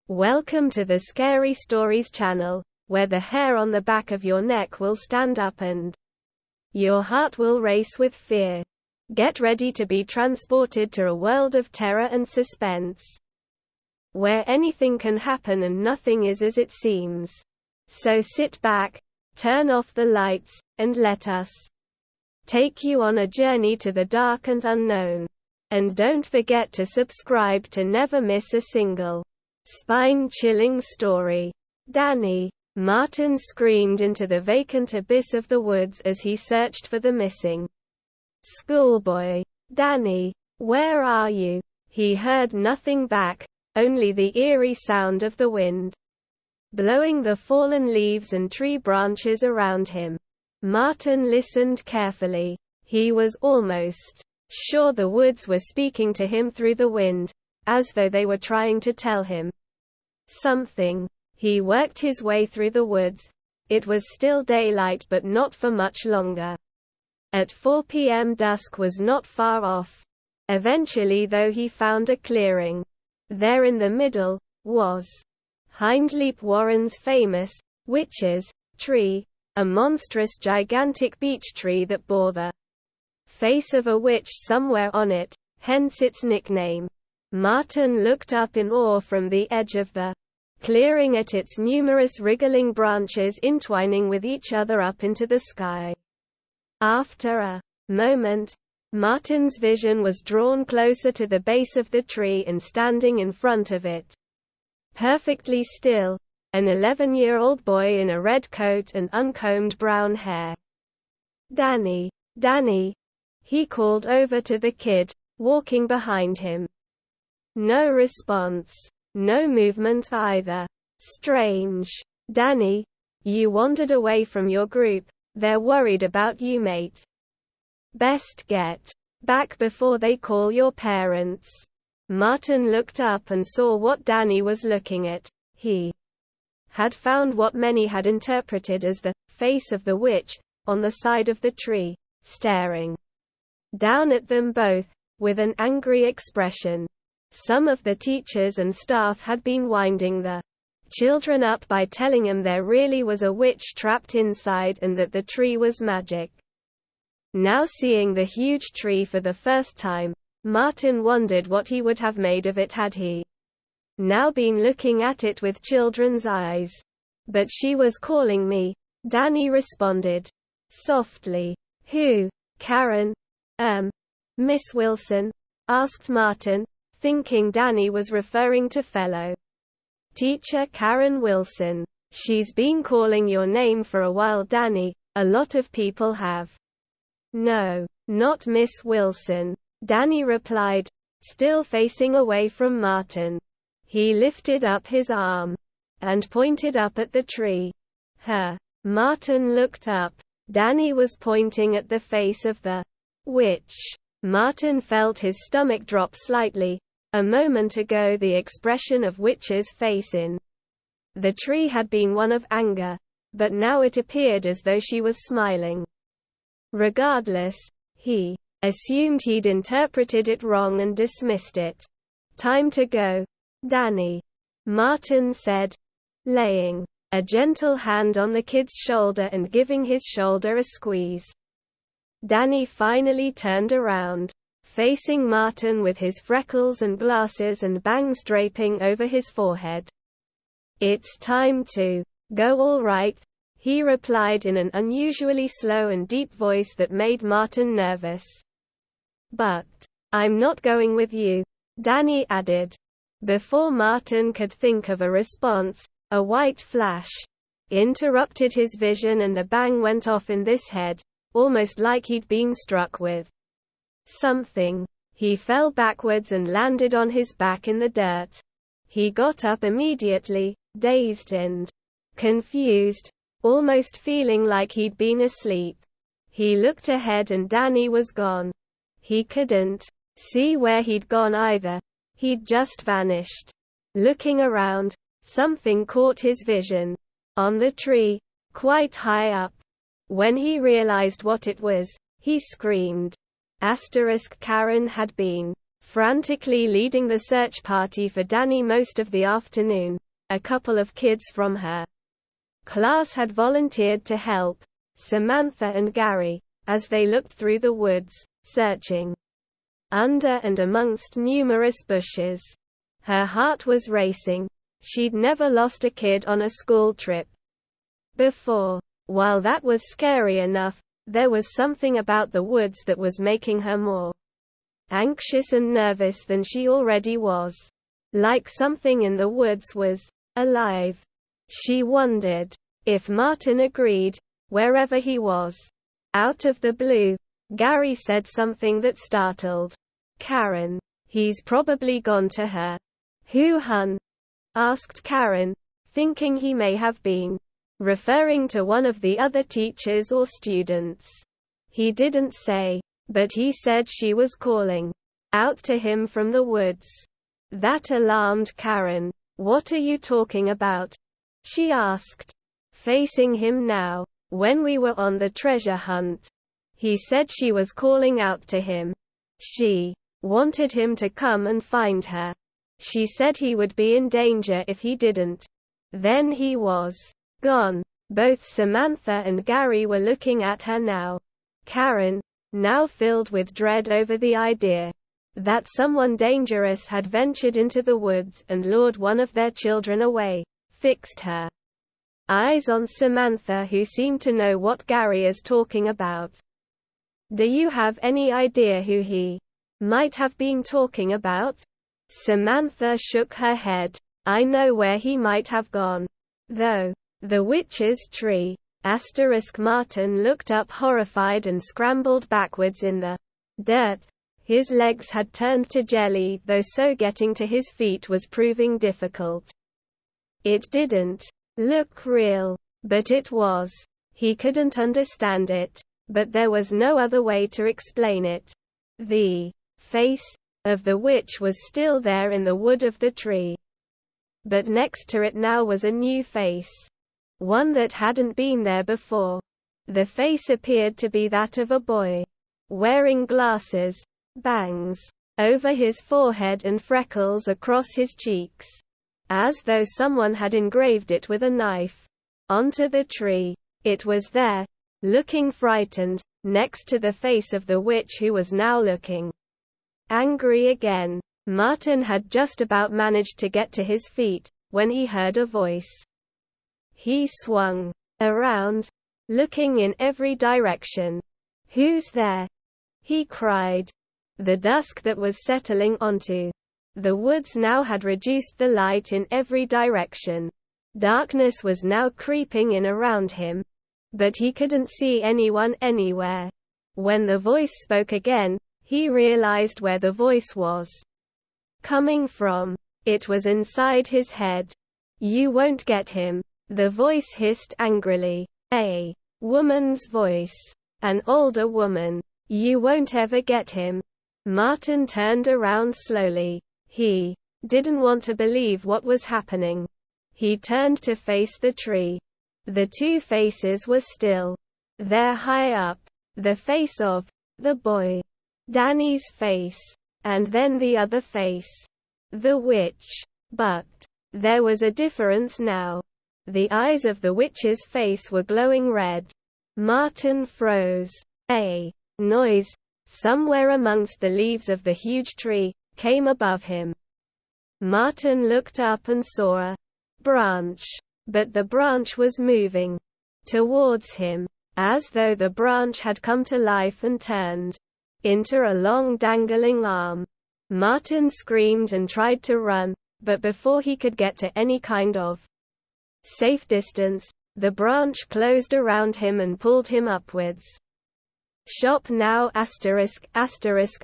Welcome to the Scary Stories channel, where the hair on the back of your neck will stand up and your heart will race with fear. Get ready to be transported to a world of terror and suspense, where anything can happen and nothing is as it seems. So sit back, turn off the lights, and let us take you on a journey to the dark and unknown. And don't forget to subscribe to never miss a single spine-chilling story. Danny. Martin screamed into the vacant abyss of the woods as he searched for the missing schoolboy. Danny, where are you? He heard nothing back, only the eerie sound of the wind blowing the fallen leaves and tree branches around him. Martin listened carefully. He was almost sure the woods were speaking to him through the wind, as though they were trying to tell him something. He worked his way through the woods. It was still daylight, but not for much longer. At 4 p.m. dusk was not far off. Eventually, though, he found a clearing. There in the middle was Hindleap Warren's famous witch's tree, a monstrous gigantic beech tree that bore the face of a witch somewhere on it, hence its nickname. Martin looked up in awe from the edge of the clearing at its numerous wriggling branches entwining with each other up into the sky. After a moment, Martin's vision was drawn closer to the base of the tree, and standing in front of it, perfectly still, an 11-year-old boy in a red coat and uncombed brown hair. Danny, Danny, he called over to the kid, walking behind him. No response. No movement either. Strange. Danny, you wandered away from your group. They're worried about you, mate. Best get back before they call your parents. Martin looked up and saw what Danny was looking at. He had found what many had interpreted as the face of the witch, on the side of the tree, staring down at them both, with an angry expression. Some of the teachers and staff had been winding the children up by telling them there really was a witch trapped inside and that the tree was magic. Now, seeing the huge tree for the first time, Martin wondered what he would have made of it had he now been looking at it with children's eyes. But she was calling me, Danny responded softly. Who? Karen? Miss Wilson? Asked Martin, thinking Danny was referring to fellow teacher Karen Wilson. She's been calling your name for a while, Danny. A lot of people have. No, not Miss Wilson, Danny replied, still facing away from Martin. He lifted up his arm and pointed up at the tree. Her. Martin looked up. Danny was pointing at the face of the witch. Martin felt his stomach drop slightly. A moment ago, the expression of witch's face in the tree had been one of anger, but now it appeared as though she was smiling. Regardless, he assumed he'd interpreted it wrong and dismissed it. Time to go, Danny, Martin said, laying a gentle hand on the kid's shoulder and giving his shoulder a squeeze. Danny finally turned around, facing Martin with his freckles and glasses and bangs draping over his forehead. It's time to go, all right, he replied in an unusually slow and deep voice that made Martin nervous. But I'm not going with you, Danny added. Before Martin could think of a response, a white flash interrupted his vision and a bang went off in his head, almost like he'd been struck with something. He fell backwards and landed on his back in the dirt. He got up immediately, dazed and confused, almost feeling like he'd been asleep. He looked ahead and Danny was gone. He couldn't see where he'd gone either. He'd just vanished. Looking around, something caught his vision. On the tree, quite high up. When he realized what it was, he screamed. Karen had been frantically leading the search party for Danny most of the afternoon. A couple of kids from her class had volunteered to help, Samantha and Gary, as they looked through the woods, searching under and amongst numerous bushes. Her heart was racing. She'd never lost a kid on a school trip before. While that was scary enough, there was something about the woods that was making her more anxious and nervous than she already was. Like something in the woods was alive. She wondered if Martin agreed, wherever he was. Out of the blue, Gary said something that startled Karen. "He's probably gone to her." "Who, hun?" asked Karen, thinking he may have been referring to one of the other teachers or students. He didn't say, but he said she was calling out to him from the woods. That alarmed Karen. "What are you talking about?" she asked, facing him now. "When we were on the treasure hunt, he said she was calling out to him. She wanted him to come and find her. She said he would be in danger if he didn't. Then he was gone." Both Samantha and Gary were looking at her now. Karen, now filled with dread over the idea that someone dangerous had ventured into the woods and lured one of their children away, fixed her eyes on Samantha, who seemed to know what Gary is talking about. "Do you have any idea who he might have been talking about?" Samantha shook her head. "I know where he might have gone, though. The witch's tree." Martin looked up horrified and scrambled backwards in the dirt. His legs had turned to jelly, though so getting to his feet was proving difficult. It didn't look real, but it was. He couldn't understand it, but there was no other way to explain it. The face of the witch was still there in the wood of the tree. But next to it now was a new face. One that hadn't been there before. The face appeared to be that of a boy, wearing glasses, bangs over his forehead and freckles across his cheeks, as though someone had engraved it with a knife onto the tree. It was there, looking frightened, next to the face of the witch, who was now looking angry again. Martin had just about managed to get to his feet when he heard a voice. He swung around, looking in every direction. "Who's there?" he cried. The dusk that was settling onto the woods now had reduced the light in every direction. Darkness was now creeping in around him, but he couldn't see anyone anywhere. When the voice spoke again, he realized where the voice was coming from. It was inside his head. "You won't get him," the voice hissed angrily. A woman's voice. An older woman. "You won't ever get him." Martin turned around slowly. He didn't want to believe what was happening. He turned to face the tree. The two faces were still there high up. The face of the boy, Danny's face, and then the other face, the witch. But there was a difference now. The eyes of the witch's face were glowing red. Martin froze. A noise, somewhere amongst the leaves of the huge tree, came above him. Martin looked up and saw a branch, but the branch was moving towards him, as though the branch had come to life and turned into a long dangling arm. Martin screamed and tried to run, but before he could get to any kind of safe distance, the branch closed around him and pulled him upwards. "Shop now!"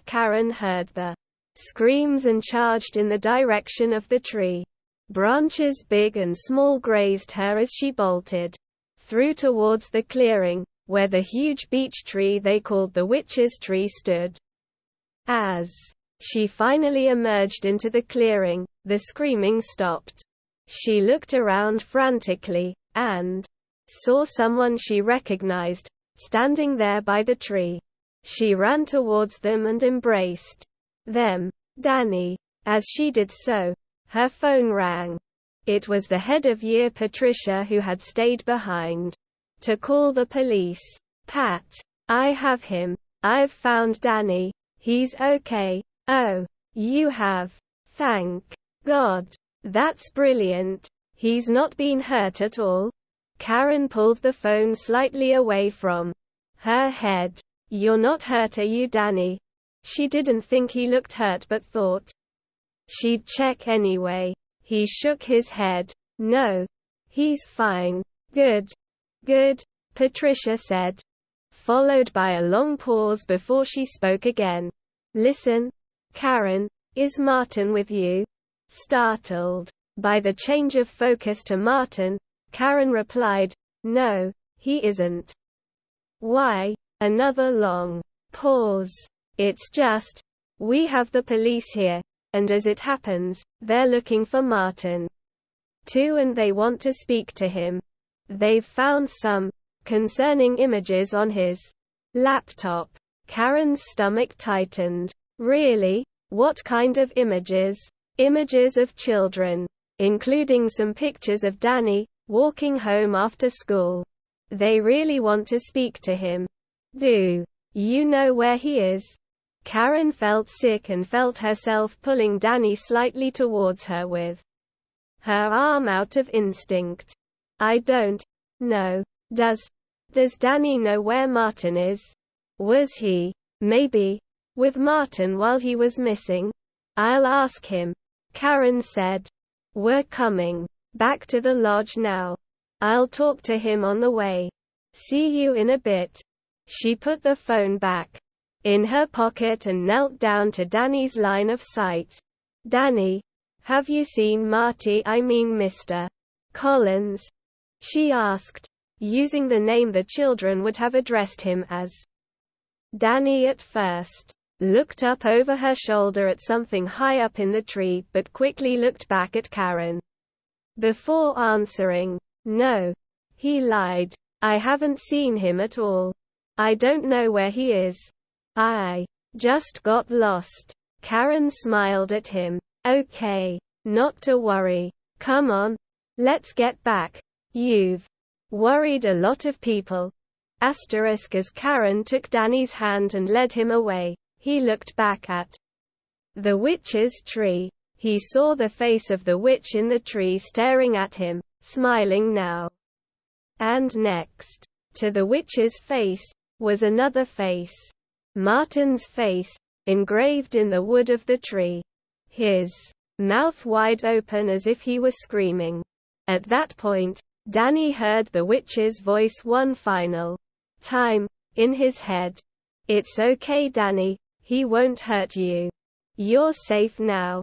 Karen heard the screams and charged in the direction of the tree. Branches big and small grazed her as she bolted through towards the clearing, where the huge beech tree they called the witch's tree stood. As she finally emerged into the clearing, the screaming stopped. She looked around frantically, and saw someone she recognized, standing there by the tree. She ran towards them and embraced them. Danny. As she did so, her phone rang. It was the head of year Patricia who had stayed behind to call the police. Pat. I have him. I've found Danny. He's okay. Oh. You have. Thank God. That's brilliant. He's not been hurt at all? Karen pulled the phone slightly away from her head. You're not hurt, are you, Danny? She didn't think he looked hurt but thought she'd check anyway. He shook his head. No. He's fine. Good. Good, Patricia said, followed by a long pause before she spoke again. Listen, Karen, is Martin with you? Startled by the change of focus to Martin, Karen replied, no, he isn't. Why? Another long pause. It's just, we have the police here, and as it happens, they're looking for Martin too, and they want to speak to him. They've found some concerning images on his laptop. Karen's stomach tightened. Really? What kind of images? Images of children, including some pictures of Danny walking home after school. They really want to speak to him. Do you know where he is? Karen felt sick and felt herself pulling Danny slightly towards her with her arm out of instinct. I don't know. Does Danny know where Martin is? Was he, maybe, with Martin while he was missing? I'll ask him, Karen said. We're coming back to the lodge now. I'll talk to him on the way. See you in a bit. She put the phone back in her pocket and knelt down to Danny's line of sight. Danny, have you seen Mr. Collins? She asked, using the name the children would have addressed him as. Danny at first looked up over her shoulder at something high up in the tree but quickly looked back at Karen before answering. No. He lied. I haven't seen him at all. I don't know where he is. I just got lost. Karen smiled at him. Okay. Not to worry. Come on. Let's get back. You've worried a lot of people. Asterisk as Karen took Danny's hand and led him away. He looked back at the witch's tree. He saw the face of the witch in the tree staring at him, smiling now. And next to the witch's face was another face. Martin's face, engraved in the wood of the tree. His mouth wide open as if he was screaming. At that point, Danny heard the witch's voice one final time, in his head. It's okay, Danny, he won't hurt you. You're safe now.